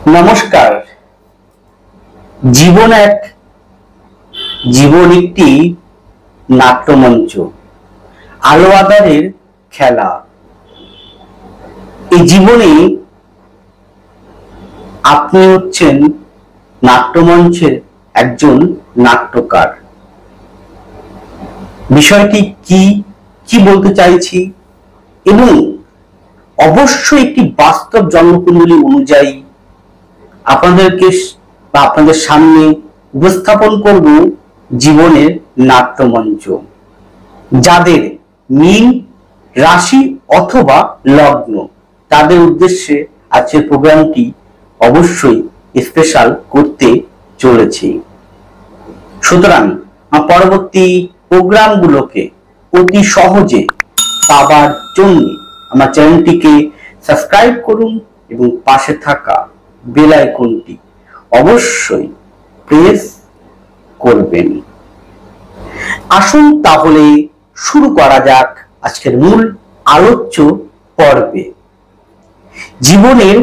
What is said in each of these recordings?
নমস্কার। জীবন একটি নাট্যমঞ্চ, আলো আঁধারের খেলা। এই জীবনে আপনি হচ্ছেন নাট্যমঞ্চের একজন নাট্যকার। বিষয়টি কি বলতে চাইছি এবং অবশ্যই একটি বাস্তব জন্মকুণ্ডলী অনুযায়ী আপনাদেরকে বা আপনাদের সামনে উপস্থাপন করব জীবনের নাট্যমঞ্চ। যাদের মীন রাশি অথবা লগ্ন, তাদের উদ্দেশ্যে আজকের প্রোগ্রামটি অবশ্যই স্পেশাল করতে চলেছি। সুতরাং পরবর্তী প্রোগ্রামগুলোকে অতি সহজে পাবার জন্য আমার চ্যানেলটিকে সাবস্ক্রাইব করুন এবং পাশে থাকা বেল আইকনটি অবশ্যই প্রেস করবেন। আসুন তাহলে শুরু করা যাক আজকের মূল আলোচ্য পর্বে। জীবনের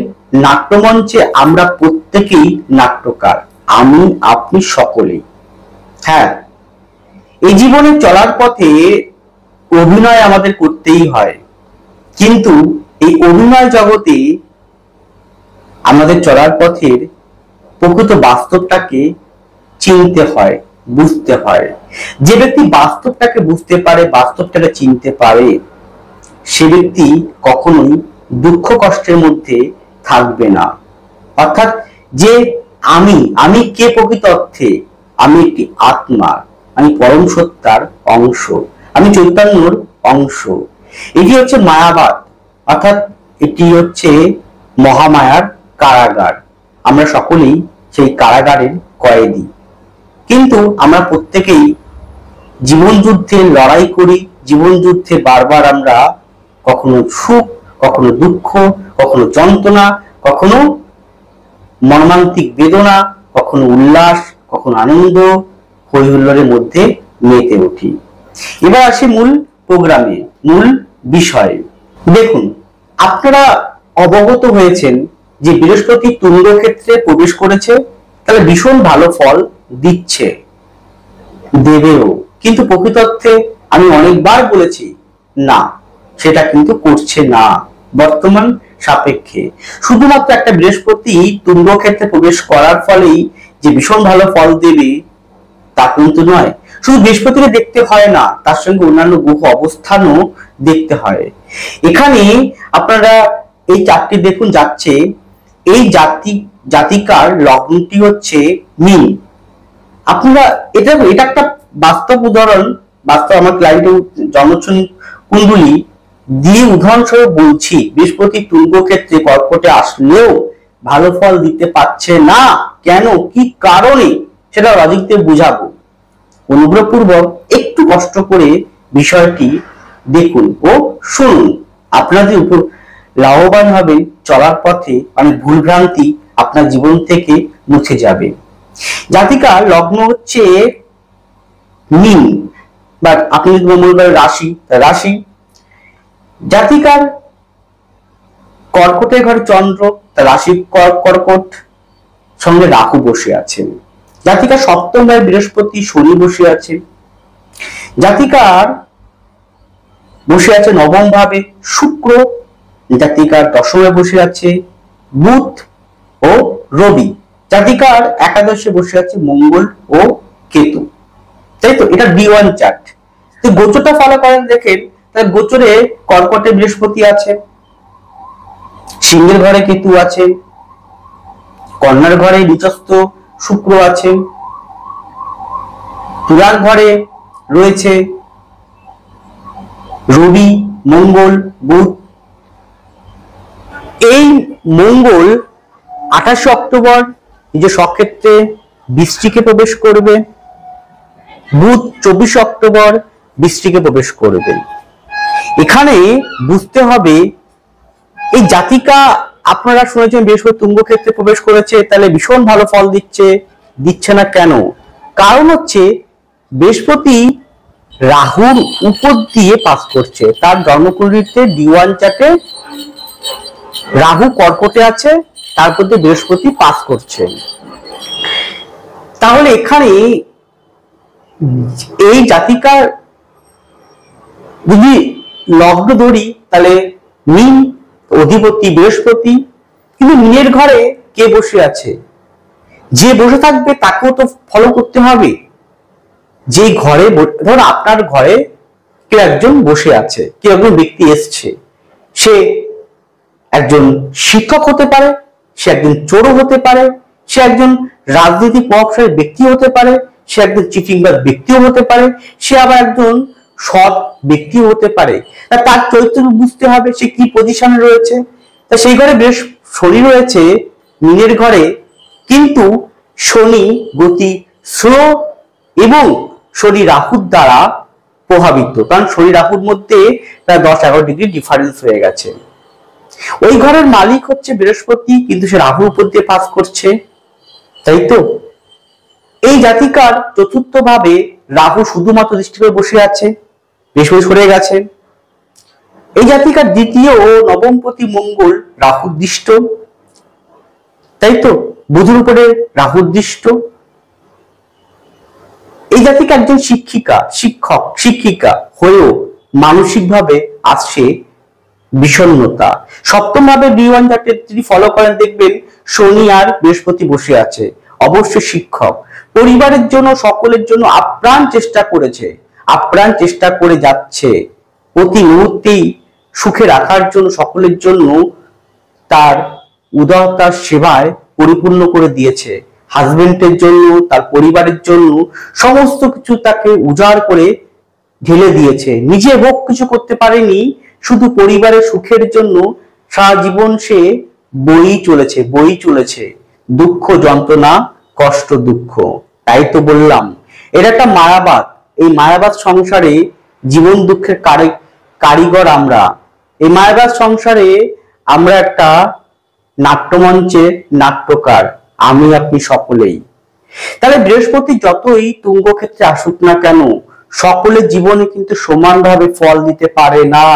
নাট্যমঞ্চে আমরা প্রত্যেকেই নাট্যকার, আমি আপনি সকলেই। হ্যাঁ, এই জীবনে চলার পথে অভিনয় আমাদের করতেই হয়, কিন্তু এই অভিনয় জগতে আমাদের চলার পথের প্রকৃত বাস্তবটাকে চিনতে হয়, বুঝতে হয়। যে ব্যক্তি বাস্তবটাকে বুঝতে পারে, বাস্তবটাকে চিনতে পারে, সে ব্যক্তি কখনোই দুঃখ কষ্টের মধ্যে থাকবে না। অর্থাৎ যে আমি কে প্রকৃত অর্থে, আমি একটি আত্মা, আমি পরম সত্তার অংশ, আমি চৈতন্যর অংশ। এটি হচ্ছে মায়াবাদ, অর্থাৎ এটি হচ্ছে মহামায়ার কারাগার। আমরা সকলেই সেই কারাগারের কয়েদি, কিন্তু আমরা প্রত্যেকেই জীবন যুদ্ধে লড়াই করি। জীবন যুদ্ধে বারবার আমরা কখনো সুখ, কখনো দুঃখ, কখনো যন্ত্রণা, কখনো মর্মান্তিক বেদনা, কখনো উল্লাস, কখনো আনন্দ, হই হুল্লোড়ের মধ্যে মেতে উঠি। এবার আসি মূল প্রোগ্রামে, মূল বিষয়ে। দেখুন, আপনারা অবগত হয়েছেন যে বৃহস্পতি তুঙ্গ ক্ষেত্রে প্রবেশ করেছে, তাহলে ভীষণ ভালো ফল দিচ্ছে, দেবেও। কিন্তু প্রকৃতার্থে আমি অনেকবার বলেছি না, সেটা কিন্তু করছে না বর্তমান সাপেক্ষে। শুধুমাত্র একটা বৃহস্পতি তুঙ্গ ক্ষেত্রে প্রবেশ করার ফলেই যে ভীষণ ভালো ফল দেবে তা কিন্তু নয়। শুধু বৃহস্পতিকে দেখতে হয় না, তার সঙ্গে অন্যান্য গ্রহ অবস্থানও দেখতে হয়। এখানে আপনারা এই চারটি দেখুন যাচ্ছে, এই জাতিকার লগ্নটি হচ্ছে মীন। আপনারা এটা একটা বাস্তব উদাহরণ, বাস্তব আমার ক্লায়েন্টের জন্মছন্ন কুণ্ডলী দিয়ে উদাহরণস্বরূপ বলছি। বৃহস্পতি তুঙ্গ ক্ষেত্রে কর্কটে আসলেও ভালো ফল দিতে পারছে না। কেন, কি কারণে, সেটা লজিক দিয়ে বুঝাবো। অনুগ্রহপূর্বক একটু কষ্ট করে বিষয়টি দেখুন ও শুনুন। আপনাদের উপর লাভবান হবেন, চলার পথে অনেক ভুলভ্রান্তি আপনার জীবন থেকে মুছে যাবে। জাতিকার লগ্ন হচ্ছে মীন, বা আপনি যদি মনে করেন রাশি। জাতিকার কর্কটের ঘরে চন্দ্র, রাশি কর্কট, সঙ্গে রাহু বসে আছেন। জাতিকার সপ্তম ভাবে বৃহস্পতি, শনি বসে আছে। জাতিকার বসে আছে নবম ভাবে শুক্র। জাতিকার দশমে বসে আছে বুধ ও রবি। জাতিকার একাদশে বসে আছে মঙ্গল ও কেতু। তাই তো, এটা D1 চার্ট। তো গোচরটা ফলো করেন, দেখেন তাহলে গোচরে কর্কটে বৃহস্পতি আছে, সিংহের ঘরে কেতু আছে, কন্যার ঘরে নিচস্থ শুক্র আছে, তুলার ঘরে রয়েছে রবি, মঙ্গল, বুধ। এই মঙ্গল 28 অক্টোবর নিজের স্বক্ষেত্রে বৃশ্চিকে প্রবেশ করবে। বুধ 24 অক্টোবর বৃশ্চিকে প্রবেশ করবে। এখানে বুঝতে হবে, এই জাতিকা আপনারা শুনেছেন বৃহস্পতি তুঙ্গ ক্ষেত্রে প্রবেশ করেছে, তাহলে ভীষণ ভালো ফল দিচ্ছে না। কেন? কারণ হচ্ছে বৃহস্পতি রাহুর উপর দিয়ে পাস করছে। তার জন্মকুণ্ডলীতে D1 চার্টে রাহু কর্কটে আছে তারপর দিয়ে বৃহস্পতি পাস করছে। তাহলে এখানে এই জাতিকার যদি লগ্ন ধরি তাহলে মীন অধিপতি বৃহস্পতি, কিন্তু মীনের ঘরে কে বসে আছে? যে বসে থাকবে তাকেও তো ফলো করতে হবে। যে ঘরে, ধর আপনার ঘরে কেউ একজন বসে আছে, কেউ একজন ব্যক্তি এসছে, সে একজন শিক্ষক হতে পারে, সে একজন চোরও হতে পারে, সে একজন রাজনৈতিক প্রভাবশালী ব্যক্তি হতে পারে, সে একজন চিটিংবাজ ব্যক্তিও হতে পারে, সে আবার একজন সৎ ব্যক্তিও হতে পারে। তার চরিত্র বুঝতে হবে, সে কি পজিশনে রয়েছে। তা সেই ঘরে বেশ শনি রয়েছে মীনের ঘরে, কিন্তু শনি গতি স্লো এবং শনি রাহুর দ্বারা প্রভাবিত, কারণ শনি রাহুর মধ্যে প্রায় 10-11 ডিগ্রি ডিফারেন্স হয়ে গেছে। ওই ঘরের মালিক হচ্ছে বৃহস্পতি, কিন্তু সে রাহুর উপর দিয়ে পাস করছে, তাই তো। এই জাতিকার চতুর্থ ভাবে রাহু শুধুমাত্র দৃষ্টি করে বসে আছে, বৃহস্পতি সরে গেছে। এই জাতিকার দ্বিতীয় ও নবমপতি মঙ্গল রাহুর দৃষ্ট, তাই তো, বুধের উপরে রাহুর দৃষ্ট। এই জাতিকা একজন শিক্ষিকা, শিক্ষক, শিক্ষিকা হয়েও মানসিকভাবে আসছে বিষণ্ণতা। সপ্তম ভাবে B1 চার্টে যদি ফলো করেন দেখবেন শনি আর বৃহস্পতি বসে আছে। অবশ্যই শিক্ষক পরিবারের জন্য, সকলের জন্য আপ্রাণ চেষ্টা করেছে, আপ্রাণ চেষ্টা করে যাচ্ছে, প্রতি মুহূর্তেই সুখে রাখার জন্য, সকলের জন্য তার উদারতার সেবায় পরিপূর্ণ করে দিয়েছে। হাজবেন্ডের জন্য, তার পরিবারের জন্য সমস্ত কিছু তাকে উজাড় করে ঢেলে দিয়েছে। নিজে ভোগ কিছু করতে পারেনি, শুধু পরিবারের সুখের জন্য সারা জীবন সে বই চলেছে দুঃখ, যন্ত্রণা, কষ্ট, দুঃখ। তাই তো বললাম এটা একটা মায়াবাদ। এই মায়াবাদ সংসারে জীবন দুঃখের কারিগর আমরা। এই মায়াবাদ সংসারে আমরা একটা নাট্যমঞ্চের নাট্যকার, আমি আপনি সকলেই। তাহলে বৃহস্পতি যতই তুঙ্গ ক্ষেত্রে আসুক না কেন, সকলের জীবনে কিন্তু সমানভাবে ফল দিতে পারে না।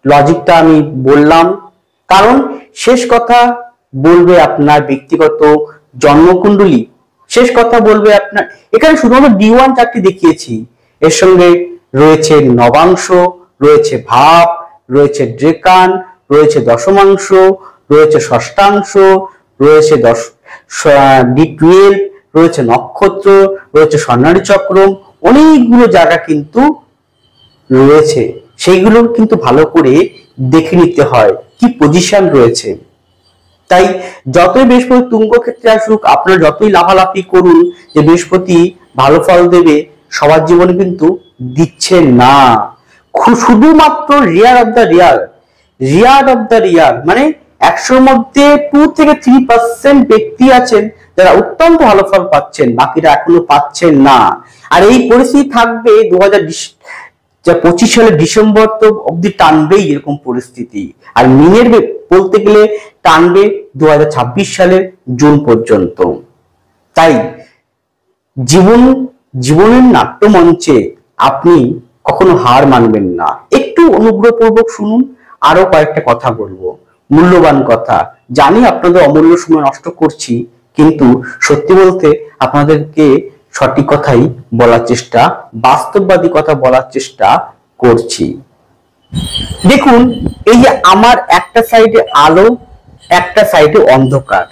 লজিকটা আমি বললাম, কারণ শেষ কথা বলবে আপনার ব্যক্তিগত জন্মকুণ্ডলী, শেষ কথা বলবে আপনার। এখানে শুধুমাত্র D1 চারটি দেখিয়েছি, এর সঙ্গে রয়েছে নবাংশ, রয়েছে ভাব, রয়েছে ড্রেকান, রয়েছে দশমাংশ, রয়েছে ষষ্ঠাংশ, রয়েছে D12, রয়েছে নক্ষত্র, রয়েছে স্বর্ণালী চক্রম, অনেকগুলো জায়গা কিন্তু রয়েছে। সেইগুলো কিন্তু ভালো করে দেখে নিতে হয় কি পজিশন রয়েছে। তাই যতই বৃহস্পতি তুঙ্গ ক্ষেত্রে আসুক, আপনারা যতই লাফালাফি করুন যে বৃহস্পতি ভালো ফল দেবে, সবার জীবনে কিন্তু দিচ্ছে না। শুধুমাত্র রেয়ার অফ দ্য রেয়ার, মানে 100-র মধ্যে 2 থেকে 3% ব্যক্তি আছেন যারা অত্যন্ত ভালো ফল পাচ্ছেন, বাকিরা এখনো পাচ্ছেন না। আর এই পরিস্থিতি থাকবে 2025 সালের ডিসেম্বর তো অব্দি টানবেই এরকম পরিস্থিতি। আর মিনের বলতে গেলে টানবে 2026 সালের জুন পর্যন্ত। তাই জীবনের নাট্যমঞ্চে আপনি কখনো হার মানবেন না। একটু অনুগ্রহপূর্বক শুনুন, আরো কয়েকটা কথা বলবো, মূল্যবান কথা। জানি আপনাদের অমূল্য সময় নষ্ট করছি, কিন্তু সত্যি বলতে আপনাদেরকে সঠিক কথাই বলার চেষ্টা, বাস্তববাদী কথা বলার চেষ্টা করছি। দেখুন, এই যে আমার একটা সাইডে আলো, একটা সাইডে অন্ধকার,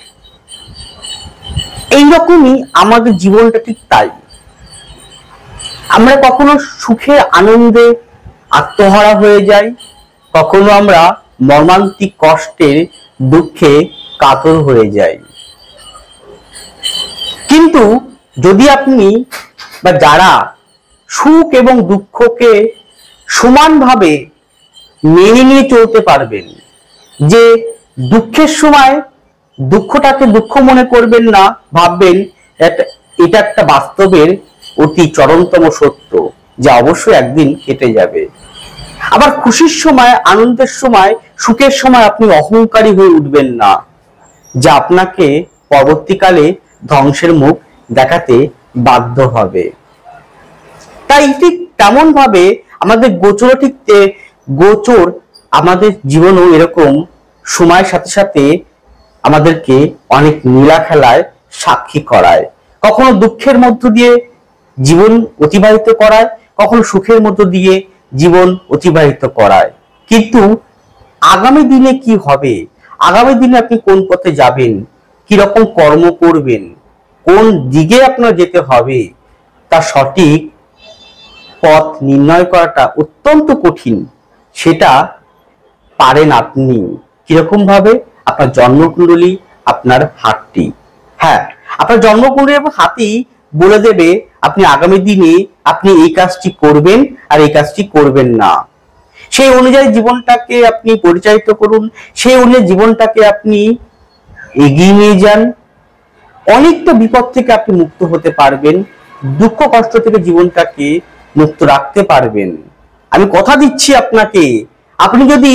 এইরকমই আমাদের জীবনটা ঠিক তাই। আমরা কখনো সুখে আনন্দে আত্মহারা হয়ে যাই, কখনো আমরা মর্মান্তিক কষ্টের দুঃখে কাতর হয়ে যাই। কিন্তু যদি আপনি বা যারা সুখ এবং দুঃখকে সমানভাবে মেনে নিয়ে চলতে পারবেন, যে দুঃখের সময় দুঃখটাকে দুঃখ মনে করবেন না, ভাববেন এটা একটা বাস্তবের অতি চরমতম সত্য, যা অবশ্যই একদিন কেটে যাবে। আবার খুশির সময়, আনন্দের সময়, সুখের সময় আপনি অহংকারী হয়ে উঠবেন না, যা আপনাকে পরবর্তীকালে ধ্বংসের মুখ দেখাতে বাধ্য হবে। তাই ঠিক তেমন ভাবে আমাদের গোচর আমাদের জীবনও এরকম সময়ের সাথে সাথে আমাদেরকে অনেক নীলা খেলায় সাক্ষী করায়। কখনো দুঃখের মধ্য দিয়ে জীবন অতিবাহিত করায়, কখনো সুখের মধ্য দিয়ে জীবন অতিবাহিত করায়। কিন্তু আগামী দিনে কি হবে, আগামী দিনে আপনি কোন পথে যাবেন, কি রকম কর্ম করবেন, কোন দিকে আপনার যেতে হবে, তা সঠিক পথ নির্ণয় করাটা অত্যন্ত কঠিন। সেটা পারেন আপনি কিরকম ভাবে? আপনার জন্মকুণ্ডলী, আপনার হাতটি, হ্যাঁ আপনার জন্মকুণ্ডলী এবং হাতই বলে দেবে আপনি আগামী দিনে আপনি এই কাজটি করবেন আর এই কাজটি করবেন না। সেই অনুযায়ী জীবনটাকে আপনি পরিচালিত করুন, সেই অনুযায়ী জীবনটাকে আপনি এগিয়ে নিয়ে যান। অনেকটা বিপদ থেকে আপনি মুক্ত হতে পারবেন, দুঃখ কষ্ট থেকে জীবনটাকে মুক্ত রাখতে পারবেন। আমি কথা দিচ্ছি আপনাকে, আপনি যদি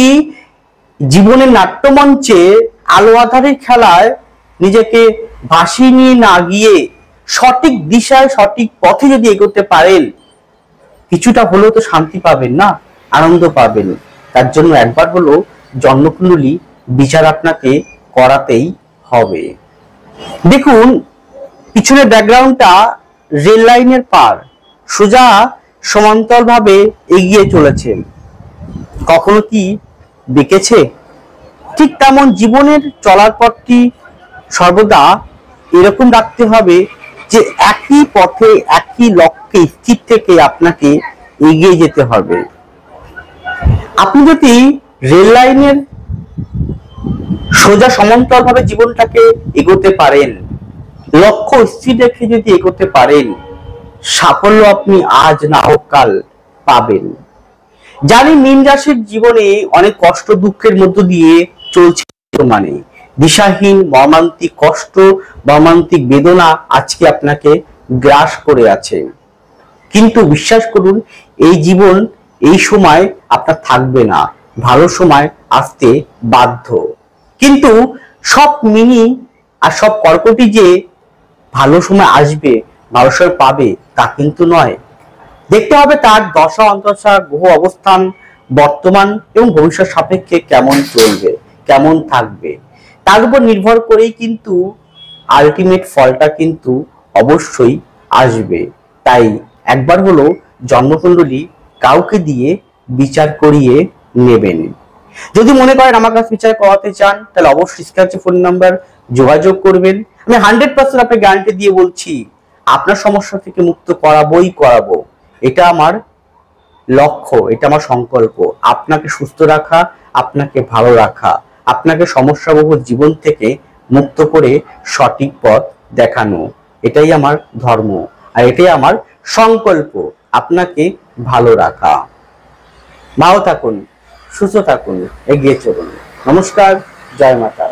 জীবনের নাট্যমঞ্চে আলো আধারের খেলায় নিজেকে ভাসিয়ে নিয়ে না গিয়ে সঠিক দিশায় সঠিক পথে যদি এগোতে পারেন, কিছুটা হলেও তো শান্তি পাবেন না, আনন্দ পাবেন। তার জন্য একবার হলো জন্মকুণ্ডলী বিচার আপনাকে করাতেই হবে। দেখুন পিছনের ব্যাকগ্রাউন্ডটা রেল লাইনের পার, সোজা সমান্তরাল ভাবে এগিয়ে চলেছে, কখনো কি বেঁকেছে? ঠিক তেমন জীবনের চলার পথটি সর্বদা এরকম রাখতে হবে যে একই পথে একই লক্ষ্যে স্থির থেকে আপনাকে এগিয়ে যেতে হবে। আপনি যদি রেল লাইনের সোজা সমান্তরাল ভাবে জীবনটাকে এগোতে পারেন, লক্ষ্য স্থির রেখে যদি এগোতে পারেন, সাফল্য আপনি আজ না হোক কাল পাবেন। জানি মীন রাশির জীবনে অনেক কষ্ট দুঃখের মধ্য দিয়ে চলছে, মানে দিশাহীন মর্মান্তিক কষ্ট, মর্মান্তিক বেদনা আজকে আপনাকে গ্রাস করে আছে। কিন্তু বিশ্বাস করুন, এই জীবন এই সময় আপনার থাকবে না, ভালো সময় আসতে বাধ্য। কিন্তু সব মিনি আর সব কর্কটি যে ভালো সময় আসবে, ভালো সময় পাবে তা কিন্তু নয়। দেখতে হবে তার দশা অন্তর্দশা, গ্রহ অবস্থান বর্তমান এবং ভবিষ্যৎ সাপেক্ষে কেমন চলবে, কেমন থাকবে, তার উপর নির্ভর করেই কিন্তু আলটিমেট ফলটা কিন্তু অবশ্যই আসবে। তাই একবার হলো জন্মকুণ্ডলী কাউকে দিয়ে বিচার করিয়ে নেবেন। যদি মনে করেন আমার কাছে বিচার করাতে চান, তাহলে অবশ্যই স্ক্রিনে ফোন নাম্বার যোগাযোগ করবেন। আমি 100% আপনাকে গ্যারান্টি দিয়ে বলছি, আপনার সমস্যা থেকে মুক্ত করাবো। এটা আমার লক্ষ্য, এটা আমার সংকল্প, আপনাকে সুস্থ রাখা, আপনাকে ভালো রাখা, আপনাকে সমস্যাবহুল জীবন থেকে মুক্ত করে সঠিক পথ দেখানো। এটাই আমার ধর্ম আর এটাই আমার সংকল্প, আপনাকে ভালো রাখা। ভালো থাকুন, সুস্থ থাকুন, এগিয়ে চলুন। নমস্কার, জয় মাতা।